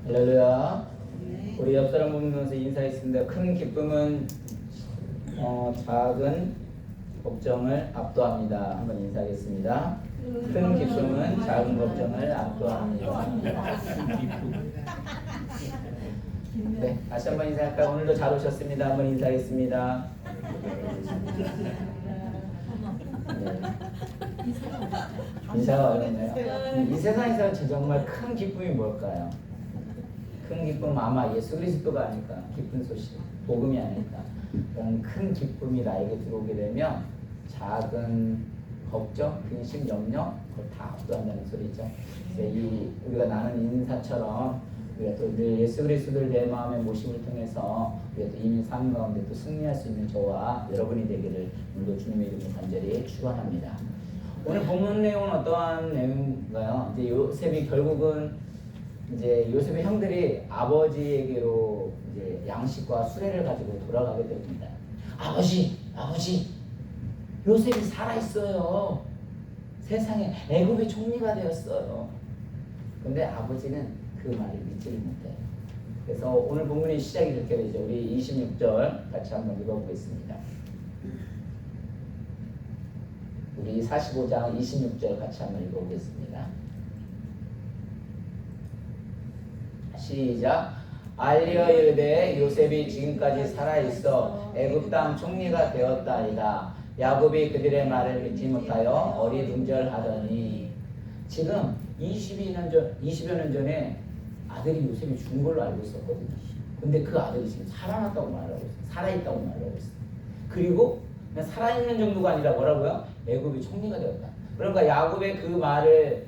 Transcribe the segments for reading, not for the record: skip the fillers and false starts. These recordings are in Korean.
할렐루야. 우리 옆 사람 보면서 인사했습니다. 큰 기쁨은 작은 걱정을 압도합니다. 한번 인사하겠습니다. 큰 기쁨은 작은 걱정을 압도합니다. 네, 다시 한번 인사할까요? 오늘도 잘 오셨습니다. 한번 인사하겠습니다. 네. 인사가 어렵네요. 이 세상에서 정말 큰 기쁨이 뭘까요? 큰 기쁨 아마 예수 그리스도가 아닐까. 기쁜 소식, 복음이 아닐까. 그런 큰 기쁨이 나에게 들어오게 되면 작은 걱정, 근심, 염려 그걸 다 압도한다는 소리죠. 우리가 나는 인사처럼 우리가 또 늘 예수 그리스도를 내 마음에 모심을 통해서 우리가 또 이민 삶 가운데 또 승리할 수 있는 저와 여러분이 되기를 오늘도 주님의 이름으로 간절히 축원합니다. 오늘 본문 내용은 어떠한 내용인가요? 이제 요셉이 결국은 이제 요셉의 형들이 아버지에게로 이제 양식과 수레를 가지고 돌아가게 됩니다. 아버지, 요셉이 살아 있어요. 세상에 애굽의 총리가 되었어요. 근데 아버지는 그 말을 믿지를 못해요. 그래서 오늘 본문의 시작이 이렇게 되죠. 우리 26절 같이 한번 읽어보겠습니다. 우리 45장 26절 같이 한번 읽어보겠습니다. 시작. 알려 이르되 요셉이 지금까지 살아있어 애굽 땅 총리가 되었다이다. 야곱이 그들의 말을 믿지 못하여 어리둥절하더니. 지금 20여 년 전에 아들이 요셉이 죽은 걸로 알고 있었거든요. 근데 그 아들이 지금 살아났다고 말하고 있어요. 살아있다고 말하고 있어요. 그리고 그냥 살아있는 정도가 아니라 뭐라고요? 애굽이 총리가 되었다. 그러니까 야곱의 그 말을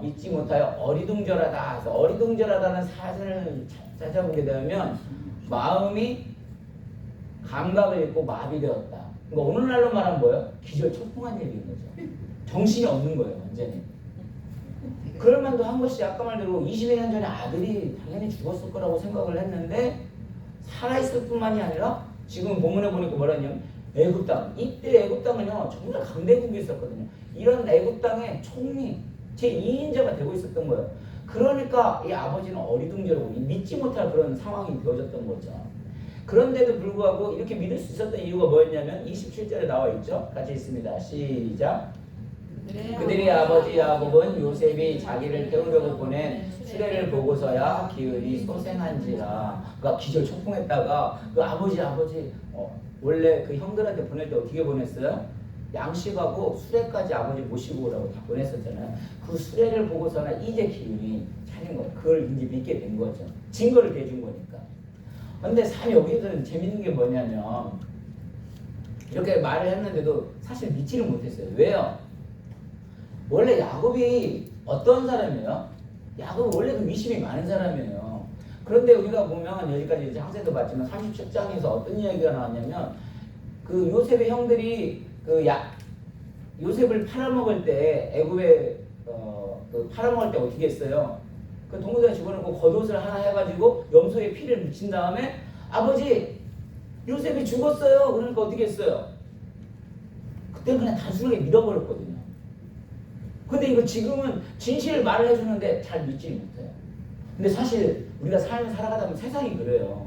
믿지 못하여 어리둥절하다. 그래서 어리둥절하다는 사전을 찾아보게 되면 마음이 감각을 잃고 마비되었다. 그러니까 오늘날로 말하면 뭐예요? 기절초풍한 얘기인 거죠. 정신이 없는 거예요, 완전히. 그럴 만도 한 것이 아까 말대로 20여 년 전에 아들이 당연히 죽었을 거라고 생각을 했는데 살아있을 뿐만이 아니라 지금 본문에 보니까 뭐라냐면 애굽 땅. 이때 애굽 땅은요 정말 강대국이 있었거든요. 이런 애굽 땅의 총리 제2인자가 되고 있었던 거예요. 그러니까 이 아버지는 어리둥절하고 믿지 못할 그런 상황이 되어졌던 거죠. 그런데도 불구하고 이렇게 믿을 수 있었던 이유가 뭐였냐면 27절에 나와 있죠. 같이 있습니다. 시작. 그들의 아버지 야곱은 요셉이 자기를 태우려고 보낸 수레를 보고서야 기울이 소생한지라. 그러니까 기절초풍했다가 그 아버지 원래 그 형들한테 보낼 때 어떻게 보냈어요? 양식하고 수레까지 아버지 모시고 오라고 다 보냈었잖아요. 그 수레를 보고서나 이제 기운이 차린 거예요. 그걸 이제 믿게 된 거죠. 증거를 대준 거니까. 근데 참 여기서는 재밌는 게 뭐냐면 이렇게 말을 했는데도 사실 믿지를 못했어요. 왜요? 원래 야곱이 어떤 사람이에요? 야곱은 원래 그 미심이 많은 사람이에요. 그런데 우리가 보면 여기까지 이제 항세도 봤지만 37장에서 어떤 이야기가 나왔냐면 그 요셉의 형들이 요셉을 팔아먹을 때 애굽에 그 팔아먹을 때 어떻게 했어요? 그 동무들에 집어넣고 겉옷을 하나 해가지고 염소의 피를 묻힌 다음에 아버지 요셉이 죽었어요. 그러니까 어떻게 했어요? 그때 그냥 단순하게 믿어버렸거든요. 근데 이거 지금은 진실을 말을 해주는데 잘 믿지 못해요. 근데 사실 우리가 삶을 살아가다 보면 세상이 그래요.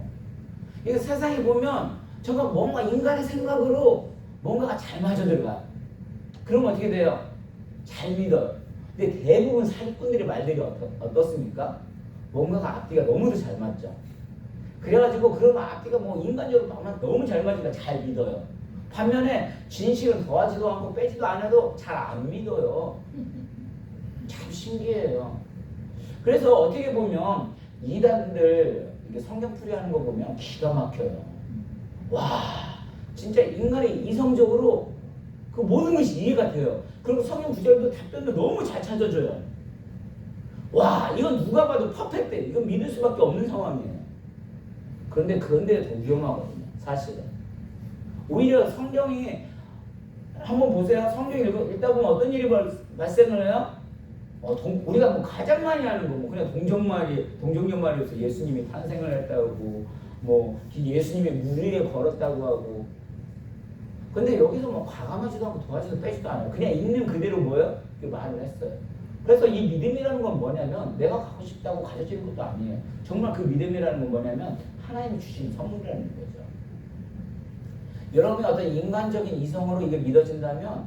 이거 세상에 보면 정말 뭔가 인간의 생각으로 뭔가가 잘 맞아 들어가. 그러면 어떻게 돼요? 잘 믿어요. 근데 대부분 사기꾼들의 말들이 어떻습니까? 뭔가가 앞뒤가 너무도 잘 맞죠. 그래가지고 그러면 앞뒤가 뭐 인간적으로 너무 잘 맞으니까 잘 믿어요. 반면에 진실은 더하지도 않고 빼지도 않아도 잘 안 믿어요. 참 신기해요. 그래서 어떻게 보면 이단들 이게 성경 풀이하는 거 보면 기가 막혀요. 와, 진짜 인간의 이성적으로 그 모든 것이 이해가 돼요. 그리고 성경 구절도 답변도 너무 잘 찾아줘요. 와, 이건 누가 봐도 퍼펙트해. 이건 믿을 수밖에 없는 상황이에요. 그런데 더 위험하거든요, 사실은. 오히려 성경이 한번 보세요. 성경 읽다 보면 어떤 일이 발생을 해요? 우리가 뭐 가장 많이 하는 거, 그냥 동정연말이어서 예수님이 탄생을 했다고, 예수님이 물 위에 걸었다고 하고. 근데 여기서 뭐 과감하지도 않고 도와지도 빼지도 않아요. 그냥 있는 그대로 뭐예요? 말을 했어요. 그래서 이 믿음이라는 건 뭐냐면 내가 갖고 싶다고 가져지는 것도 아니에요. 정말 그 믿음이라는 건 뭐냐면 하나님이 주신 선물이라는 거죠. 여러분이 어떤 인간적인 이성으로 이게 믿어진다면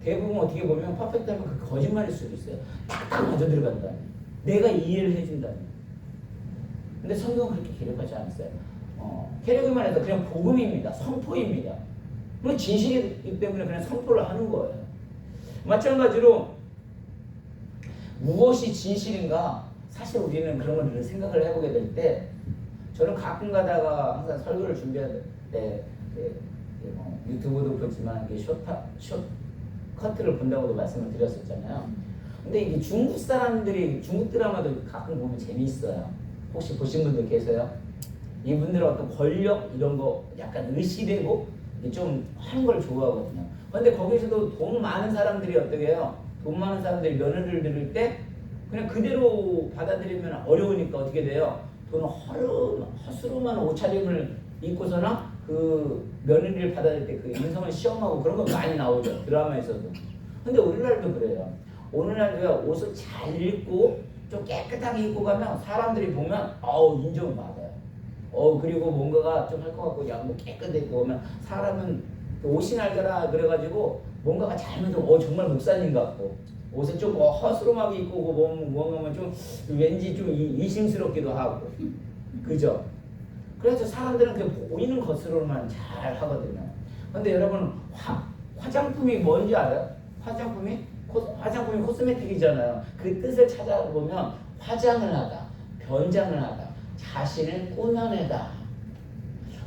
대부분 어떻게 보면 퍼펙트하면 그 거짓말일 수도 있어요. 딱딱 맞아 들어간다면, 내가 이해를 해준다면. 근데 성경은 그렇게 계력하지 않았어요. 계력이만 해도 그냥 복음입니다. 선포입니다. 뭐 진실이기 때문에 그냥 선포를 하는 거예요. 마찬가지로 무엇이 진실인가? 사실 우리는 그런 걸 늘 생각을 해보게 될 때, 저는 가끔 가다가 항상 설교를 준비할 때 유튜브도 보지만 숏커트를 본다고도 말씀을 드렸었잖아요. 근데 이게 중국 사람들이 중국 드라마도 가끔 보면 재미있어요. 혹시 보신 분들 계세요? 이분들은 어떤 권력 이런 거 약간 의시되고 좀 하는 걸 좋아하거든요. 근데 거기서도 돈 많은 사람들이 어떻게 해요? 돈 많은 사람들이 며느리를 들을 때 그냥 그대로 받아들이면 어려우니까 어떻게 돼요? 돈을 허스름한 옷차림을 입고서나 그 며느리를 받아들일 때 그 인성을 시험하고 그런 거 많이 나오죠. 드라마에서도. 근데 오늘날도 그래요. 오늘날 옷을 잘 입고 좀 깨끗하게 입고 가면 사람들이 보면 인정을 받아요. 그리고 뭔가가 좀 할 것 같고 뭐 깨끗해 입고 오면 사람은 옷이 날더라 그래가지고 뭔가가 잘못되면 정말 목사님 같고 옷을 좀 허스름하게 입고 오고 뭔가 좀 왠지 좀 이심스럽기도 하고 그죠? 그래서 사람들은 그 보이는 것으로만 잘 하거든요. 근데 여러분 화장품이 뭔지 알아요? 화장품이 코스메틱이잖아요. 그 뜻을 찾아보면 화장을 하다, 변장을 하다, 자신을 꾸며내다.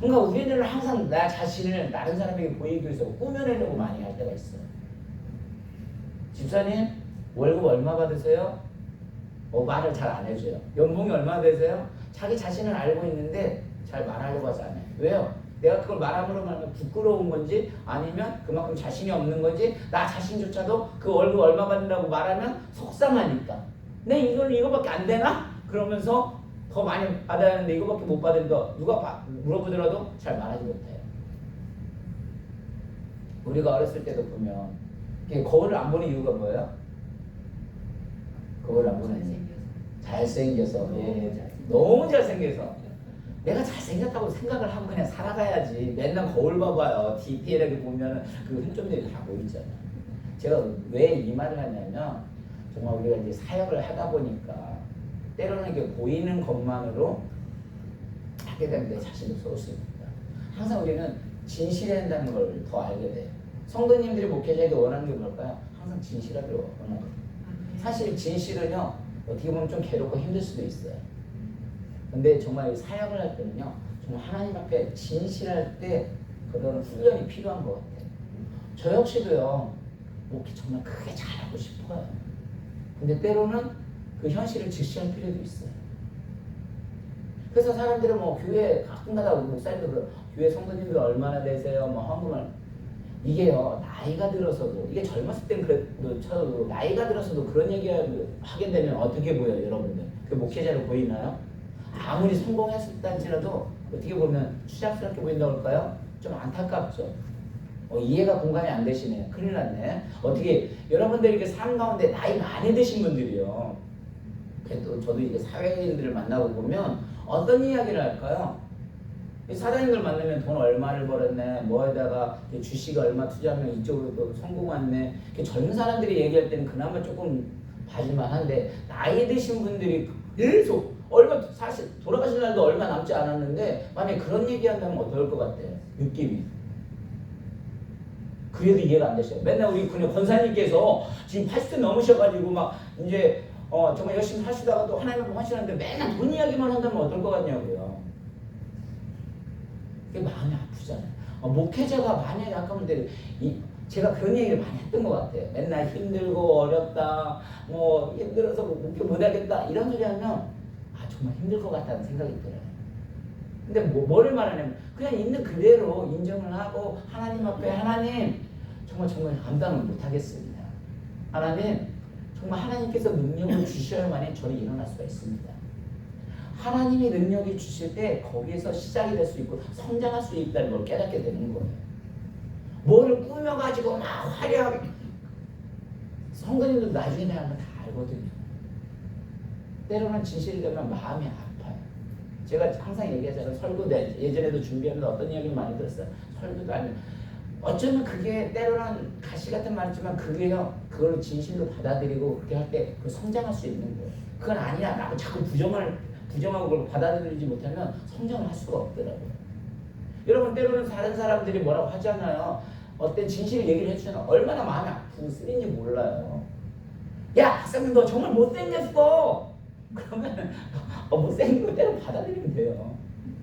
그러니까 우리들은 항상 나 자신을 다른 사람에게 보이기 위해서 꾸며내려고 많이 할 때가 있어요. 집사님 월급 얼마 받으세요? 말을 잘 안 해줘요. 연봉이 얼마 되세요? 자기 자신을 알고 있는데 잘 말하려고 하지 않아요. 왜요? 내가 그걸 말함으로 말하면 부끄러운 건지 아니면 그만큼 자신이 없는 건지 나 자신조차도 그 월급 얼마 받는다고 말하면 속상하니까 내 이거밖에 안 되나? 그러면서 더 많이 받아야 하는데 이거밖에 못 받으니까 누가 물어보더라도 잘 말하지 못해요. 우리가 어렸을 때도 보면 거울을 안 보는 이유가 뭐예요? 거울을 안 보는 잘생겨서 너무 잘생겨서 내가 잘생겼다고 생각을 하고 그냥 살아가야지. 맨날 거울 봐봐요. 디테일하게 보면 그 흠점들이 다 보이잖아요. 제가 왜 이 말을 하냐면 정말 우리가 이제 사역을 하다 보니까 때로는 이게 보이는 것만으로 하게 되면 내 자신도 소홀스럽니다. 항상 우리는 진실해야 한다는 걸 더 알게 돼요. 성도님들이 목회자에게 원하는 게 뭘까요? 항상 진실하기를 원하거든요. 사실 진실은요 어떻게 보면 좀 괴롭고 힘들 수도 있어요. 근데 정말 사역을 할 때는요 정말 하나님 앞에 진실할 때 그런 훈련이 필요한 것 같아요. 저 역시도요 목회 정말 크게 잘하고 싶어요. 근데 때로는 그 현실을 직시할 필요도 있어요. 그래서 사람들은 교회 가끔가다 목사님도 그래요. 교회 성도님들 얼마나 되세요? 한국말 이게요 나이가 들어서도 이게 젊었을 땐 그래도 쳐도 나이가 들어서도 그런 얘기 하게 되면 어떻게 보여요 여러분들? 그 목회자로 보이나요? 아무리 성공했었다 할지라도 어떻게 보면 추잡스럽게 보인다고 할까요? 좀 안타깝죠. 이해가 공감이 안 되시네요. 큰일 났네. 어떻게 여러분들이 이렇게 삶 가운데 나이 많이 드신 분들이요. 그래도 저도 이제 사회인들을 만나고 보면 어떤 이야기를 할까요? 사장님들 만나면 돈 얼마를 벌었네, 뭐에다가 주식 얼마 투자하면 이쪽으로 또 성공 왔네. 젊은 사람들이 얘기할 때는 그나마 조금 봐줄만 한데 나이 드신 분들이 계속 사실 돌아가실 날도 얼마 남지 않았는데 만약에 그런 얘기한다면 어떨 것 같아요? 느낌이. 그래도 이해가 안 되셔요. 맨날 우리 그냥 권사님께서 지금 80세 넘으셔가지고 막 이제 정말 열심히 하시다가 또 하나님 앞에 하시는데 맨날 돈 이야기만 한다면 어떨 것 같냐고요. 그게 마음이 아프잖아요. 목회자가 만약에 아까운데 제가 그런 얘기를 많이 했던 것 같아요. 맨날 힘들고 어렵다, 힘들어서 목회 못하겠다 이런 소리 하면 정말 힘들 것 같다는 생각이 들어요. 근데 뭐를 말하냐면 그냥 있는 그대로 인정을 하고 하나님 앞에 하나님 정말 감당을 못하겠습니다. 하나님 정말 하나님께서 능력을 주셔야만이 저는 일어날 수가 있습니다. 하나님이 능력이 주실 때 거기에서 시작이 될 수 있고 성장할 수 있다는 걸 깨닫게 되는 거예요. 뭐를 꾸며가지고 막 화려하게 성도님도 나중에 하면 다 알거든요. 때로는 진실이 되면 마음이 아파요. 제가 항상 얘기하잖아요. 설교 예전에도 준비하면서 어떤 이야기를 많이 들었어요. 설교도 아니면 어쩌면 그게 때로는 가시 같은 말이지만 그게요. 그걸 진실로 받아들이고 그렇게 할 때 그 성장할 수 있는 거예요. 그건 아니야. 라고 자꾸 부정하고 그걸 받아들이지 못하면 성장을 할 수가 없더라고요. 여러분 때로는 다른 사람들이 뭐라고 하잖아요. 어떤 진실을 얘기를 해주면 얼마나 마음이 아프고 쓰린지 몰라요. 야 학생님 너 정말 못생겼어. 그러면 못생긴 거 때로 받아들이면 돼요.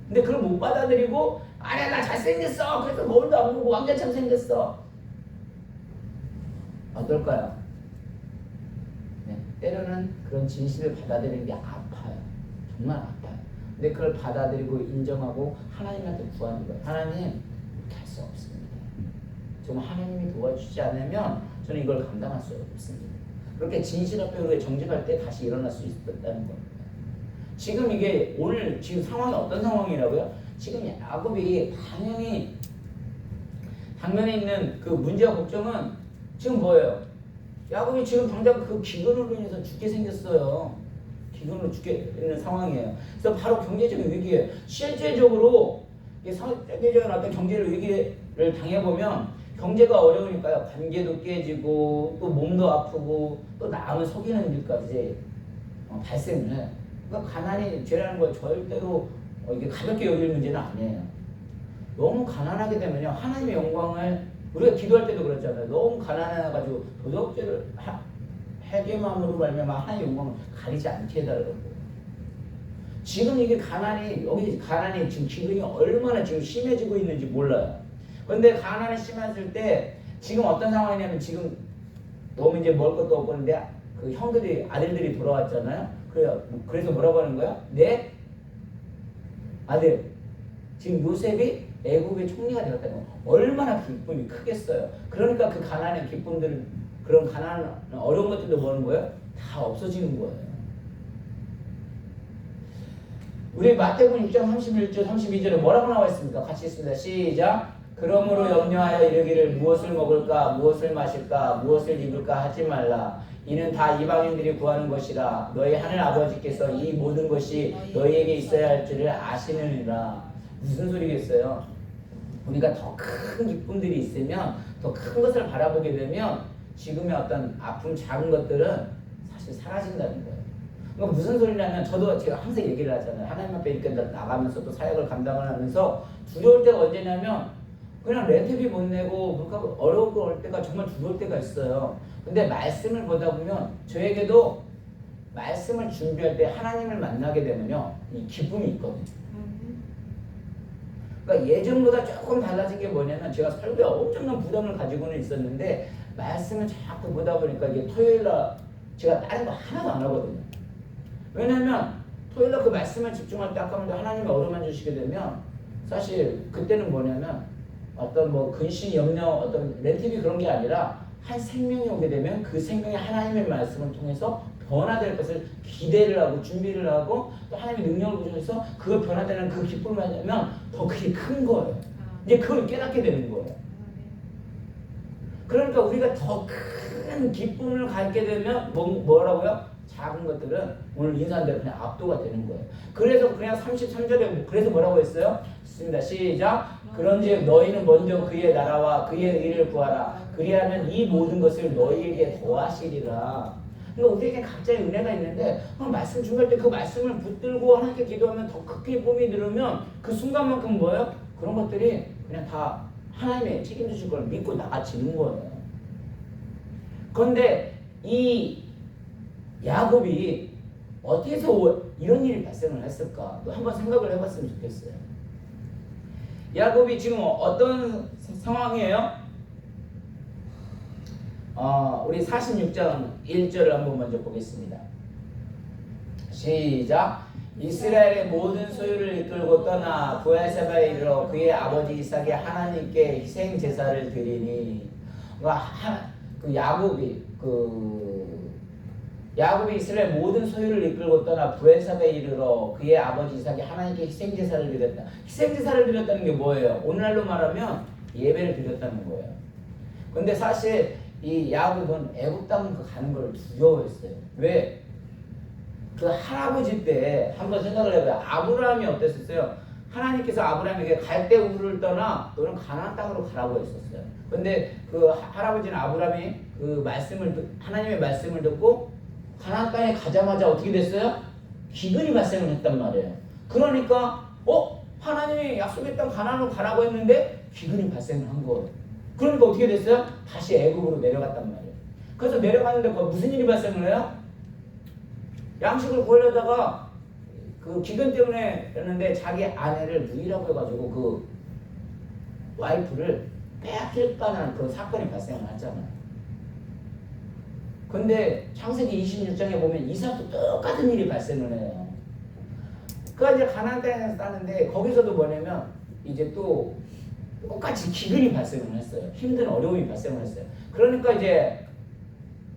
근데 그걸 못 받아들이고 아니야 나 잘생겼어. 그래서 거울도 안 보고 왕자처럼 생겼어. 어떨까요? 네, 때로는 그런 진실을 받아들이는 게 아파요. 정말 아파요. 근데 그걸 받아들이고 인정하고 하나님한테 구하는 거예요. 하나님 이렇게 할 수 없습니다. 정말 하나님이 도와주지 않으면 저는 이걸 감당할 수 없습니다. 그렇게 진실 앞에 우리가 정직할 때 다시 일어날 수 있었다는 겁니다. 지금 이게 오늘 지금 상황이 어떤 상황이라고요? 지금 야곱이 당면에 있는 그 문제와 걱정은 지금 뭐예요? 야곱이 지금 당장 그 기근으로 인해서 죽게 생겼어요. 기근으로 죽게 되는 상황이에요. 그래서 바로 경제적인 위기예요. 실제적으로 세계적인 어떤 경제적 위기를 당해보면 경제가 어려우니까요. 관계도 깨지고 또 몸도 아프고 또 남을 속이는 일까지 발생을 해요. 그러니까 가난이 죄라는 건 절대로 이게 가볍게 여길 문제는 아니에요. 너무 가난하게 되면요. 하나님의 영광을 우리가 기도할 때도 그랬잖아요. 너무 가난해가지고 도덕죄를 회개만으로 말미암아 하나님의 영광을 가리지 않게 해달라고. 지금 이게 여기 가난이 지금 기근이 얼마나 지금 심해지고 있는지 몰라요. 그런데 가난이 심해질 때 지금 어떤 상황이냐면 지금 너무 이제 먹을 것도 없고 그런데 그 아들들이 돌아왔잖아요. 그래서 뭐라고 하는 거야? 내 아들. 지금 요셉이 애굽의 총리가 되었다는 거. 얼마나 기쁨이 크겠어요. 그러니까 그 가난의 기쁨들은 그런 가난 어려운 것들도 뭐는 거예요? 다 없어지는 거예요. 우리 마태복음 6장 31절 32절에 뭐라고 나와 있습니까? 같이 있습니다. 시작. 그러므로 염려하여 이르기를 무엇을 먹을까 무엇을 마실까 무엇을 입을까 하지 말라. 이는 다 이방인들이 구하는 것이라. 너희 하늘 아버지께서 이 모든 것이 너희에게 있어야 할 줄을 아시느니라. 무슨 소리겠어요? 우리가 더 큰 기쁨들이 있으면 더 큰 것을 바라보게 되면 지금의 어떤 아픔 작은 것들은 사실 사라진다는 거예요. 그러니까 무슨 소리냐면 제가 항상 얘기를 하잖아요. 하나님 앞에 이렇게 나가면서 또 사역을 감당을 하면서 두려울 때가 언제냐면 그냥 렌트비 못 내고 물가가 어려울 걸 때가 정말 두려울 때가 있어요. 근데 말씀을 보다 보면 저에게도 말씀을 준비할 때 하나님을 만나게 되면요 이 기쁨이 있거든요. 그러니까 예전보다 조금 달라진 게 뭐냐면 제가 설교에 엄청난 부담을 가지고는 있었는데 말씀을 자꾸 보다 보니까 이게 토요일날 제가 다른 거 하나도 안 하거든요. 왜냐면 토요일날 그 말씀을 집중할 때 아까 먼저 하나님이 어루만 주시게 되면 사실 그때는 뭐냐면 어떤 뭐 근심, 염려, 어떤 렌트비 그런 게 아니라 한 생명이 오게 되면 그 생명이 하나님의 말씀을 통해서 변화될 것을 기대를 하고 준비를 하고 또 하나님의 능력을 보여서 그걸 변화되는 그 기쁨을 하면 더 그게 큰 거예요. 이제 그걸 깨닫게 되는 거예요. 그러니까 우리가 더 큰 기쁨을 갖게 되면 뭐라고요? 작은 것들은 오늘 인사한 대로 그냥 압도가 되는 거예요. 그래서 그냥 33절에 그래서 뭐라고 했어요? 있습니다. 시작. 그런즉 너희는 먼저 그의 나라와 그의 의를 구하라. 그리하면 이 모든 것을 너희에게 더하시리라. 그러니까 우리에게 각자의 은혜가 있는데 말씀 준비할 때 그 말씀을 붙들고 하나님께 기도하면 더 크게 뿜이 들으면 그 순간만큼 뭐예요? 그런 것들이 그냥 다 하나님의 책임지실 걸 믿고 나가지는 거예요. 그런데 이 야곱이 어떻게 해서 이런 일이 발생을 했을까? 또 한번 생각을 해봤으면 좋겠어요. 야곱이 지금 어떤 상황이에요? 우리 46장 1절을 한번 먼저 보겠습니다. 시작. 이스라엘의 모든 소유를 이끌고 떠나 부엘세바에 이르러 그의 아버지 이삭이 하나님께 희생 제사를 드리니. 야곱이 이스라엘 모든 소유를 이끌고 떠나 부엘세바에 이르러 그의 아버지 이삭이 하나님께 희생 제사를 드렸다. 희생 제사를 드렸다는 게 뭐예요? 오늘날로 말하면 예배를 드렸다는 거예요. 근데 사실 이 야곱은 애굽 땅 가는 걸 두려워했어요. 왜? 그 할아버지 때 한번 생각을 해봐요. 아브라함이 어땠었어요? 하나님께서 아브라함에게 갈대우를 떠나 너는 가나안 땅으로 가라고 했었어요. 근데 그 할아버지는 아브라함이 그 하나님의 말씀을 듣고 가나안 땅에 가자마자 어떻게 됐어요? 기근이 발생을 했단 말이에요. 그러니까 하나님이 약속의 땅 가나안으로 가라고 했는데 기근이 발생을 한 거예요. 그러니까 어떻게 됐어요? 다시 애굽으로 내려갔단 말이에요. 그래서 내려갔는데 무슨 일이 발생을 해요? 양식을 구하려다가 그 기근 때문에 했는데 자기 아내를 누이라고 해가지고 그 와이프를 빼앗길 뻔한 그런 사건이 발생을 하잖아요. 근데 창세기 26장에 보면 이삭도 똑같은 일이 발생을 해요. 그 이제 가나안 땅에서 사는데 거기서도 뭐냐면 이제 또 똑같이 기근이 발생을 했어요. 힘든 어려움이 발생을 했어요. 그러니까 이제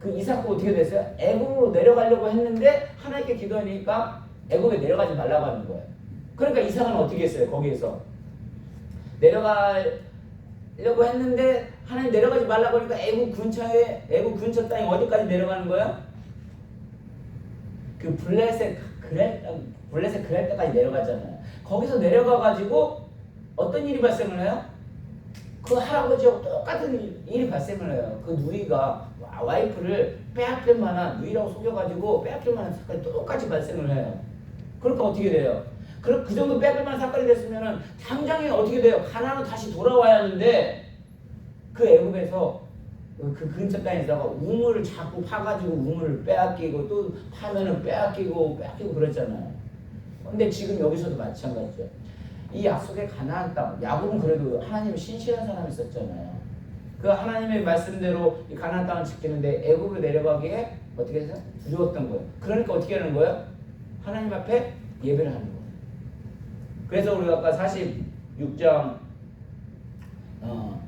그 이삭도 어떻게 됐어요? 애굽으로 내려가려고 했는데 하나님께 기도하니까 애굽에 내려가지 말라고 하는 거예요. 그러니까 이삭은 어떻게 했어요? 거기에서 내려가려고 했는데 하나님 내려가지 말라고 하니까 애굽 근처 땅에 어디까지 내려가는 거예요? 그 블레셋 그랄 때까지 내려가잖아요. 거기서 내려가가지고 어떤 일이 발생을 해요? 그 할아버지하고 똑같은 일이 발생을 해요. 그 누이가 와이프를 빼앗길 만한, 누이라고 속여가지고 빼앗길 만한 사건이 똑같이 발생을 해요. 그러니까 어떻게 돼요? 그 정도 빼앗길 만한 사건이 됐으면은 당장에 어떻게 돼요? 가나안으로 다시 돌아와야 하는데 그 애굽에서 그 근처 땅에다가 우물을 자꾸 파가지고 우물을 빼앗기고 또 파면은 빼앗기고 그랬잖아요. 근데 지금 여기서도 마찬가지죠. 이 약속의 가나안 땅, 야곱은 그래도 하나님이 신실한 사람이 있었잖아요. 그 하나님의 말씀대로 이 가나안 땅을 지키는데 애굽으로 내려가기에 어떻게 해서 두려웠던 거예요. 그러니까 어떻게 하는 거예요? 하나님 앞에 예배를 하는 거예요. 그래서 우리가 아까 46장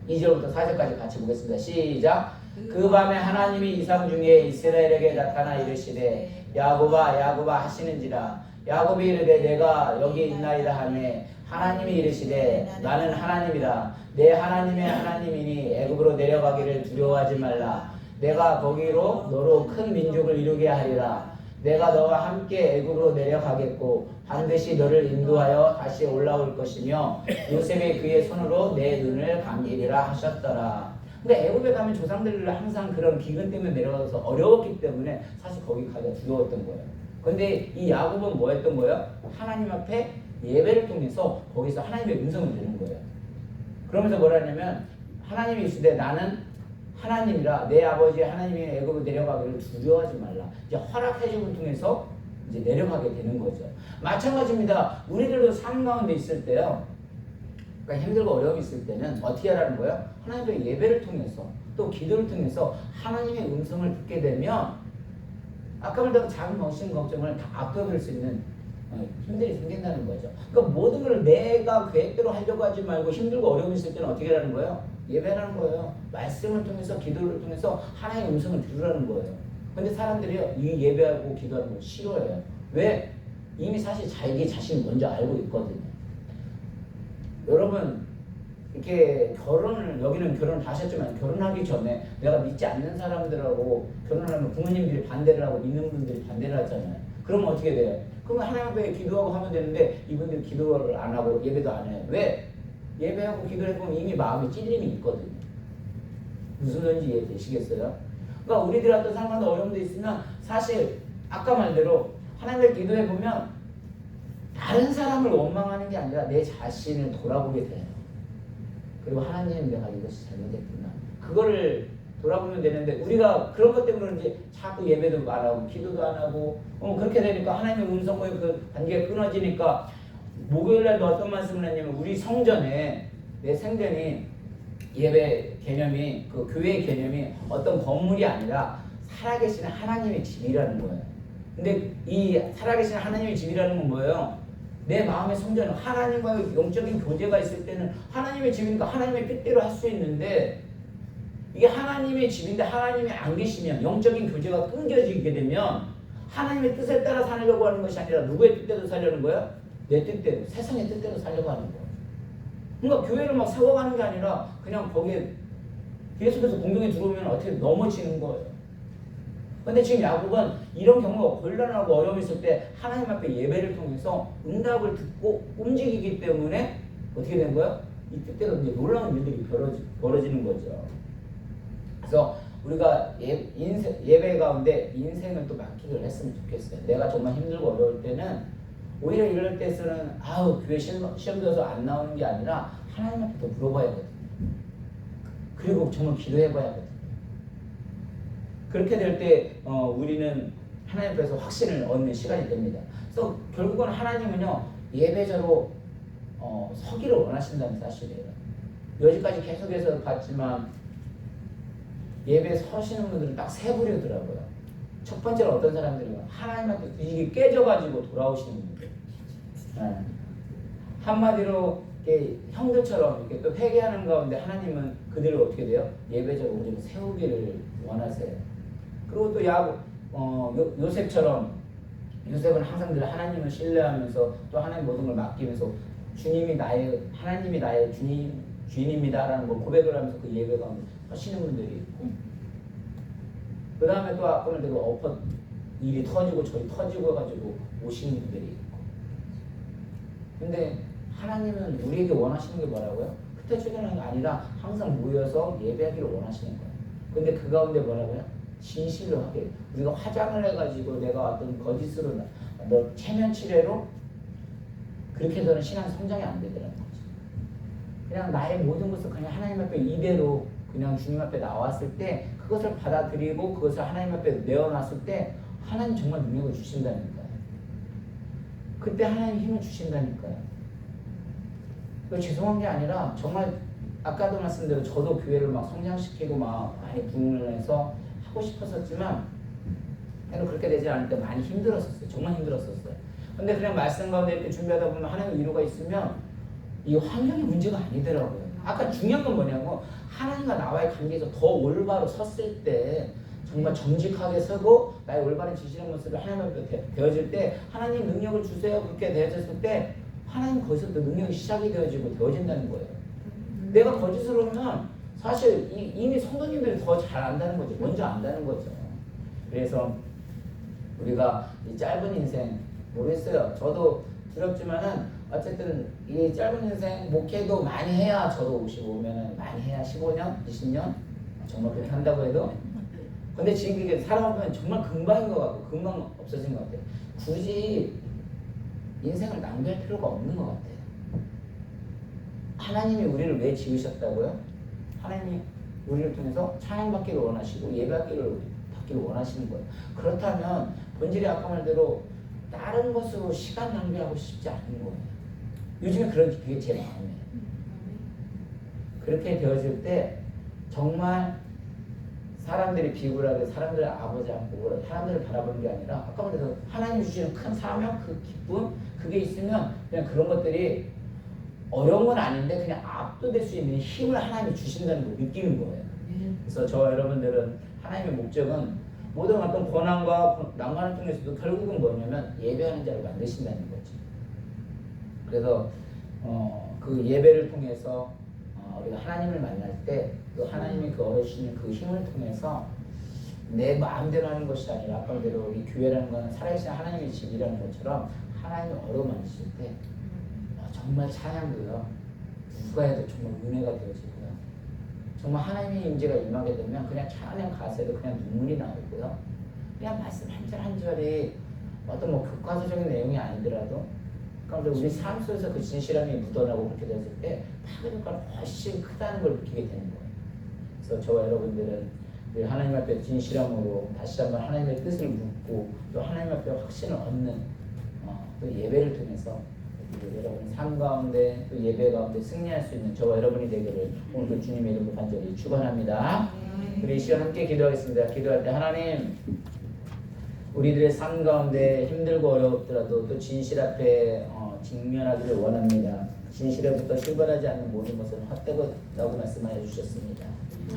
2절부터 4절까지 같이 보겠습니다. 시작. 그 밤에 하나님이 이상 중에 이스라엘에게 나타나 이르시되 야곱아 야곱아 하시는지라. 야곱이 이르되 내가 여기 있나이다 하매 하나님이 이르시되 나는 하나님이라. 내 하나님의 하나님이니 애굽으로 내려가기를 두려워하지 말라. 내가 거기로 너로 큰 민족을 이루게 하리라. 내가 너와 함께 애굽으로 내려가겠고 반드시 너를 인도하여 다시 올라올 것이며 요셉이 그의 손으로 내 눈을 감기리라 하셨더라. 근데 애굽에 가면 조상들을 항상 그런 기근 때문에 내려가서 어려웠기 때문에 사실 거기 가기가 두려웠던 거예요. 근데 이 야곱은 뭐 했던 거예요? 하나님 앞에 예배를 통해서 거기서 하나님의 음성을 듣는 거예요. 그러면서 뭐라 하냐면 하나님이 이르시되 나는 하나님이라. 내 아버지 하나님이 애굽으로 내려가기를 두려워하지 말라. 이제 허락해 줌을 통해서 이제 내려가게 되는 거죠. 마찬가지입니다. 우리들도 삶 가운데 있을 때요. 그러니까 힘들고 어려움이 있을 때는 어떻게 하라는 거예요? 하나님의 예배를 통해서 또 기도를 통해서 하나님의 음성을 듣게 되면 아까 말했던 작은 걱정을 다 앞서갈 수 있는 힘들이 생긴다는 거죠. 그러니까 모든 걸 내가 계획대로 하려고 하지 말고 힘들고 어려움이 있을 때는 어떻게 하라는 거예요? 예배라는 거예요. 말씀을 통해서 기도를 통해서 하나님의 음성을 들으라는 거예요. 근데 사람들이요 이 예배하고 기도하는 걸 싫어해요. 왜? 이미 사실 자기 자신이 먼저 알고 있거든요. 여러분 이렇게 여기는 결혼을 다 하셨지만 결혼하기 전에 내가 믿지 않는 사람들하고 결혼하면 부모님들이 반대를 하고 믿는 분들이 반대를 하잖아요. 그러면 어떻게 돼요? 그러면 하나님 앞에 기도하고 하면 되는데 이분들이 기도를 안 하고 예배도 안 해요. 왜? 예배하고 기도를 해보면 이미 마음에 찔림이 있거든요. 무슨 말인지 이해되시겠어요? 그러니까 우리들 어떤 상황도 어려움도 있으면 사실 아까 말대로 하나님을 기도해보면 다른 사람을 원망하는 게 아니라 내 자신을 돌아보게 돼요. 그리고 하나님 내가 이것이 잘못했구나. 그거를 돌아보면 되는데 우리가 그런 것 때문에 그런지 자꾸 예배도 안 하고 기도도 안 하고 그렇게 되니까 하나님의 음성과의 그 관계가 끊어지니까 목요일날도 어떤 말씀을 했냐면 우리 성전에 내 생전이 예배 개념이 그 교회의 개념이 어떤 건물이 아니라 살아계신 하나님의 집이라는 거예요. 근데 이 살아계신 하나님의 집이라는 건 뭐예요? 내 마음의 성전은 하나님과의 영적인 교제가 있을 때는 하나님의 집이니까 하나님의 뜻대로 할 수 있는데 이게 하나님의 집인데 하나님이 안 계시면 영적인 교제가 끊겨지게 되면 하나님의 뜻에 따라 살려고 하는 것이 아니라 누구의 뜻대로 살려는 거예요? 내 뜻대로, 세상의 뜻대로 살려고 하는 거예요. 그러니까 교회를 막 세워가는 게 아니라 그냥 거기에 계속해서 공격이 들어오면 어떻게 넘어지는 거예요. 근데 지금 야곱은 이런 경우가 곤란하고 어려움이 있을 때 하나님 앞에 예배를 통해서 응답을 듣고 움직이기 때문에 어떻게 된 거예요? 이 뜻대로 이제 놀라운 일들이 벌어지는 거죠. 그래서 우리가 예배 가운데 인생을 또 맡기를 했으면 좋겠어요. 내가 정말 힘들고 어려울 때는 오히려 이럴 때서는 교회 시험 들어서 안 나오는 게 아니라 하나님 앞에 더 물어봐야거든요. 그리고 정말 기도해봐야거든요. 그렇게 될 때 우리는 하나님 앞에서 확신을 얻는 시간이 됩니다. 그래서 결국은 하나님은요 예배자로 서기를 원하신다는 사실이에요. 여기까지 계속해서 봤지만 예배 서시는 분들은 딱 세 부류더라고요. 첫 번째는 어떤 사람들이요? 하나님한테 이게 깨져가지고 돌아오시는 분들. 네. 한마디로 이렇게 형들처럼 이렇게 또 회개하는 가운데 하나님은 그들을 어떻게 돼요? 예배자로 우리를 세우기를 원하세요. 그리고 또 요셉처럼 요셉은 항상 늘 하나님을 신뢰하면서 또 하나님 모든 걸 맡기면서 하나님이 나의 주인입니다라는 걸 고백을 하면서 그 예배 가운데 하시는 분들이 있고, 그 다음에 또 아까 말대로 일이 터지고 저리 터지고 해가지고 오시는 분들이 있고. 근데 하나님은 우리에게 원하시는 게 뭐라고요? 그때 주기는 게 아니라 항상 모여서 예배하기를 원하시는 거예요. 근데 그 가운데 뭐라고요? 진실로 하게. 우리가 화장을 해가지고 내가 어떤 거짓으로 체면 치레로 그렇게 해서는 신앙 성장이 안 되더라는 거죠. 그냥 나의 모든 것을 그냥 하나님 앞에 이대로 그냥 주님 앞에 나왔을 때 그것을 받아들이고 그것을 하나님 앞에 내어놨을 때 하나님 정말 능력을 주신다니까요. 그때 하나님 힘을 주신다니까요. 죄송한 게 아니라 정말 아까도 말씀대로 저도 교회를 막 성장시키고 막 많이 부흥을 해서 하고 싶었었지만 그렇게 되지 않을 때 많이 힘들었었어요. 정말 힘들었었어요. 근데 그냥 말씀 가운데 이렇게 준비하다 보면 하나님의 위로가 있으면 이 환경이 문제가 아니더라고요. 아까 중요한 건 뭐냐면 하나님과 나와의 관계에서 더 올바로 섰을 때 정말 정직하게 서고 나의 올바른 진실한 모습을 하나님 앞에 되어질 때 하나님 능력을 주세요. 그렇게 되어졌을 때 하나님 거기서부터 능력이 시작이 되어지고 되어진다는 거예요. 내가 거짓으로 하면 사실 이미 성도님들이 더 잘 안다는 거죠. 먼저 안다는 거죠. 그래서 우리가 이 짧은 인생 모르겠어요. 저도 두렵지만은 어쨌든 이 짧은 인생 목회도 많이 해야 저도 55면은 많이 해야 15년, 20년 정말 그렇게 한다고 해도 근데 지금 이게 살아보면 정말 금방인 것 같고 금방 없어진 것 같아요. 굳이 인생을 낭비할 필요가 없는 것 같아요. 하나님이 우리를 왜 지으셨다고요? 하나님이 우리를 통해서 찬양받기를 원하시고 예배받기를 원하시는 거예요. 그렇다면 본질이 아까 말대로 다른 것으로 시간 낭비하고 싶지 않은 거예요. 요즘에 그게 제 마음이에요. 그렇게 되어질 때 정말 사람들이 비굴하게 사람들의 아버지 앞으로 사람들을 바라보는 게 아니라 아까 말해서 하나님이 주시는 큰 사명, 그 기쁨 그게 있으면 그냥 그런 것들이 어려운 건 아닌데 그냥 압도될 수 있는 힘을 하나님이 주신다는 걸 느끼는 거예요. 그래서 저와 여러분들은 하나님의 목적은 모든 어떤 고난과 난관을 통해서도 결국은 뭐냐면 예배하는 자를 만드신다는 거죠. 그래서 그 예배를 통해서 우리가 하나님을 만날 때 또 하나님이 그 얻으시는 그 힘을 통해서 내 마음대로 하는 것이 아니라 아까 말대로 이 교회라는 것은 살아계신 하나님의 집이라는 것처럼 하나님을 얻어만드실 때 정말 찬양도요 누가 해도 정말 은혜가 되어지고요 정말 하나님의 임재가 임하게 되면 그냥 찬양 가사에도 그냥 눈물이 나오고요 그냥 말씀 한 절 한 절이 어떤 교과서적인 내용이 아니더라도 그러니까 우리 삶 속에서 그 진실함이 묻어나고 그렇게 됐을 때 파급 효과가 훨씬 크다는 걸 느끼게 되는 거예요. 그래서 저와 여러분들은 늘 하나님 앞에 진실함으로 다시 한번 하나님의 뜻을 묻고 또 하나님 앞에 확신을 얻는 또 예배를 통해서 여러분 삶 가운데 또 예배 가운데 승리할 수 있는 저와 여러분이 되기를 오늘도 주님의 이름으로 간절히 축원합니다. 우리 이 시간 함께 기도하겠습니다. 기도할 때 하나님 우리들의 삶 가운데 힘들고 어렵더라도 또 진실 앞에 직면하기를 원합니다. 진실에부터 출발하지 않는 모든 것은 헛되고 말씀하여 주셨습니다.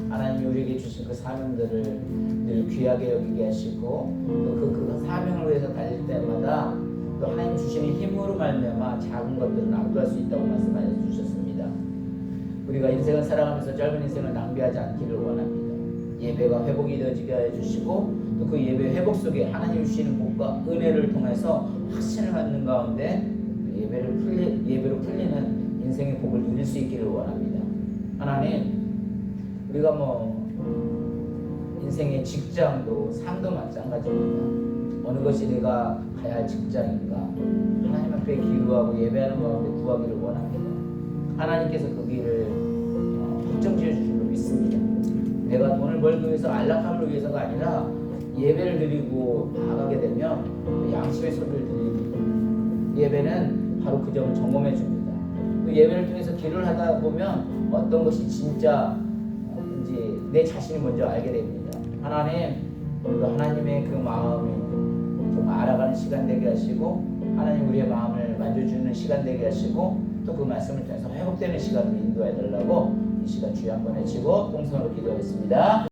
하나님이 우리에게 주신 그 사명들을 늘 귀하게 여기게 하시고 또 그 사명을 위해서 달릴 때마다 또 하나님 주시는 힘으로 말미암아 작은 것들은 압도할 수 있다고 말씀하여 주셨습니다. 우리가 인생을 살아가면서 짧은 인생을 낭비하지 않기를 원합니다. 예배가 회복이 되어지게 해주시고 또 그 예배 회복 속에 하나님 주시는 복과 은혜를 통해서 확신을 갖는 가운데 예배로 풀리는 인생의 복을 누릴 수 있기를 원합니다. 하나님, 우리가 인생의 직장도 삶도 마찬가지입니다. 어느 것이 내가 가야 할 직장인가 하나님 앞에 기도하고 예배하는 가운데 구하기를 원합니다. 하나님께서 그 길을 확정지어 주실 줄 믿습니다. 내가 돈을 벌기 위해서 안락함을 위해서가 아니라 예배를 드리고 나아가게 되면 양심의 소리를 드립니다. 예배는 바로 그 점을 점검해 줍니다. 그 예배를 통해서 기도를 하다 보면 어떤 것이 진짜인지 내 자신이 먼저 알게 됩니다. 하나님, 오늘도 하나님의 그 마음을 좀 알아가는 시간 되게 하시고 하나님 우리의 마음을 만져주는 시간 되게 하시고 또 그 말씀을 통해서 회복되는 시간으로 인도해 달라고 이 시간 주여 한번 외치고 통성으로 기도하겠습니다.